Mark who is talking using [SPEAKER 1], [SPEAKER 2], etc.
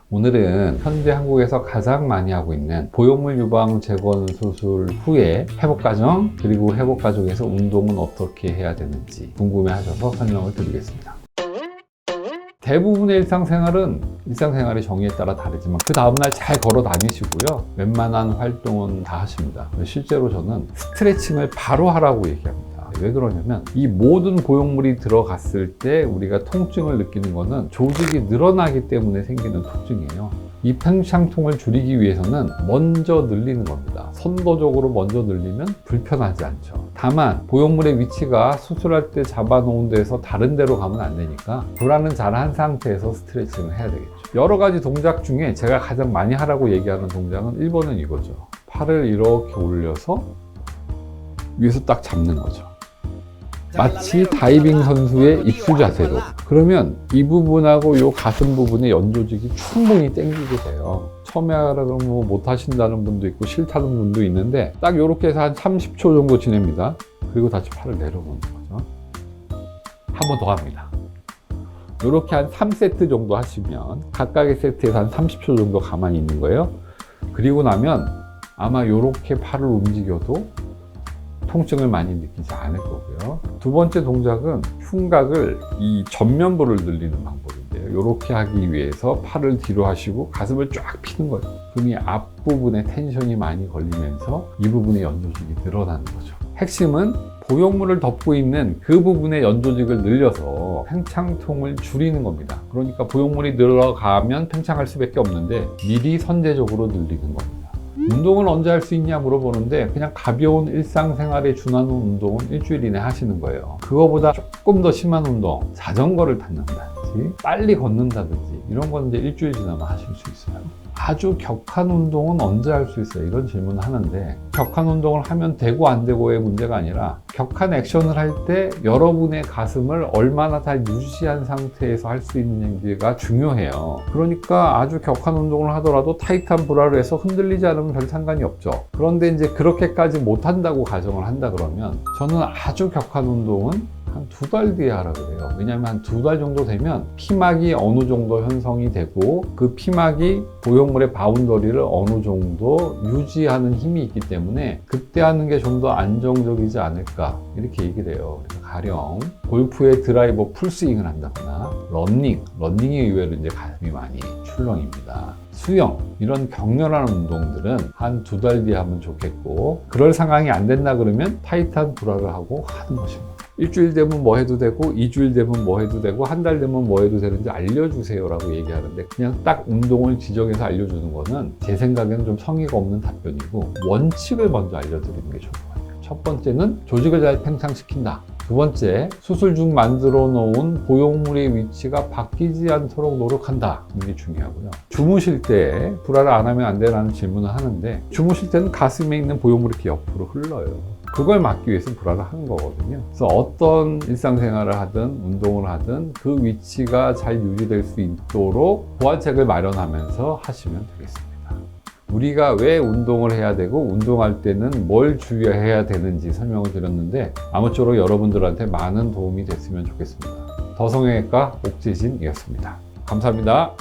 [SPEAKER 1] 오늘은 현재 한국에서 가장 많이 하고 있는 보형물 유방 재건 수술 후에 회복 과정, 그리고 회복 과정에서 운동은 어떻게 해야 되는지 궁금해 하셔서 설명을 드리겠습니다. 대부분의 일상생활의 정의에 따라 다르지만 그 다음날 잘 걸어 다니시고요. 웬만한 활동은 다 하십니다. 실제로 저는 스트레칭을 바로 하라고 얘기합니다. 왜 그러냐면 이 모든 보형물이 들어갔을 때 우리가 통증을 느끼는 거는 조직이 늘어나기 때문에 생기는 통증이에요. 이 팽창통을 줄이기 위해서는 먼저 늘리는 겁니다. 선도적으로 먼저 늘리면 불편하지 않죠. 다만 보형물의 위치가 수술할 때 잡아놓은 데서 다른 데로 가면 안 되니까 불안은 잘 한 상태에서 스트레칭을 해야 되겠죠. 여러 가지 동작 중에 제가 가장 많이 하라고 얘기하는 동작은 1번은 이거죠. 팔을 이렇게 올려서 위에서 딱 잡는 거죠. 마치 다이빙 선수의 입수 자세로. 그러면 이 부분하고 이 가슴 부분의 연조직이 충분히 당기게 돼요. 처음에 하라고 못 하신다는 분도 있고 싫다는 분도 있는데 딱 이렇게 해서 한 30초 정도 지냅니다. 그리고 다시 팔을 내려놓는 거죠. 한 번 더 합니다. 이렇게 한 3세트 정도 하시면 각각의 세트에서 한 30초 정도 가만히 있는 거예요. 그리고 나면 아마 이렇게 팔을 움직여도 통증을 많이 느끼지 않을 거고요. 두 번째 동작은 흉곽을 이 전면부를 늘리는 방법인데요. 이렇게 하기 위해서 팔을 뒤로 하시고 가슴을 쫙 피는 거예요. 그럼 이 앞부분에 텐션이 많이 걸리면서 이 부분의 연조직이 늘어나는 거죠. 핵심은 보형물을 덮고 있는 그 부분의 연조직을 늘려서 팽창통을 줄이는 겁니다. 그러니까 보형물이 늘어가면 팽창할 수밖에 없는데 미리 선제적으로 늘리는 겁니다. 운동을 언제 할 수 있냐 물어보는데 그냥 가벼운 일상생활에 준하는 운동은 일주일 이내 하시는 거예요. 그거보다 조금 더 심한 운동, 자전거를 탔는다든지 빨리 걷는다든지 이런 건 이제 일주일 지나면 하실 수 있어요. 아주 격한 운동은 언제 할 수 있어요? 이런 질문을 하는데 격한 운동을 하면 되고 안 되고의 문제가 아니라 격한 액션을 할 때 여러분의 가슴을 얼마나 잘 유지한 상태에서 할 수 있는지가 중요해요. 그러니까 아주 격한 운동을 하더라도 타이트한 브라를 해서 흔들리지 않으면 별 상관이 없죠. 그런데 이제 그렇게까지 못한다고 가정을 한다 그러면 저는 아주 격한 운동은 한 2달 뒤에 하라 그래요. 왜냐하면 한 2달 정도 되면 피막이 어느 정도 형성이 되고 그 피막이 보형물의 바운더리를 어느 정도 유지하는 힘이 있기 때문에 그때 하는 게 좀 더 안정적이지 않을까 이렇게 얘기를 해요. 그래서 가령 골프의 드라이버 풀스윙을 한다거나 러닝이 의외로 이제 가슴이 많이 출렁입니다. 수영 이런 격렬한 운동들은 한 2달 뒤에 하면 좋겠고 그럴 상황이 안 된다 그러면 타이트한 브라를 하고 하는 것입니다. 일주일 되면 뭐 해도 되고 2주일 되면 뭐 해도 되고 한 달 되면 뭐 해도 되는지 알려주세요 라고 얘기하는데 그냥 딱 운동을 지정해서 알려주는 거는 제 생각에는 좀 성의가 없는 답변이고 원칙을 먼저 알려드리는 게 좋을 것 같아요. 첫 번째는 조직을 잘 팽창시킨다. 두 번째, 수술 중 만들어 놓은 보형물의 위치가 바뀌지 않도록 노력한다. 이게 중요하고요. 주무실 때 브라를 안 하면 안 되라는 질문을 하는데 주무실 때는 가슴에 있는 보형물이 이렇게 옆으로 흘러요. 그걸 막기 위해서 브라를 하는 거거든요. 그래서 어떤 일상생활을 하든 운동을 하든 그 위치가 잘 유지될 수 있도록 보완책을 마련하면서 하시면 되겠습니다. 우리가 왜 운동을 해야 되고 운동할 때는 뭘 주의해야 되는지 설명을 드렸는데 아무쪼록 여러분들한테 많은 도움이 됐으면 좋겠습니다. 더성형외과 옥재진이었습니다. 감사합니다.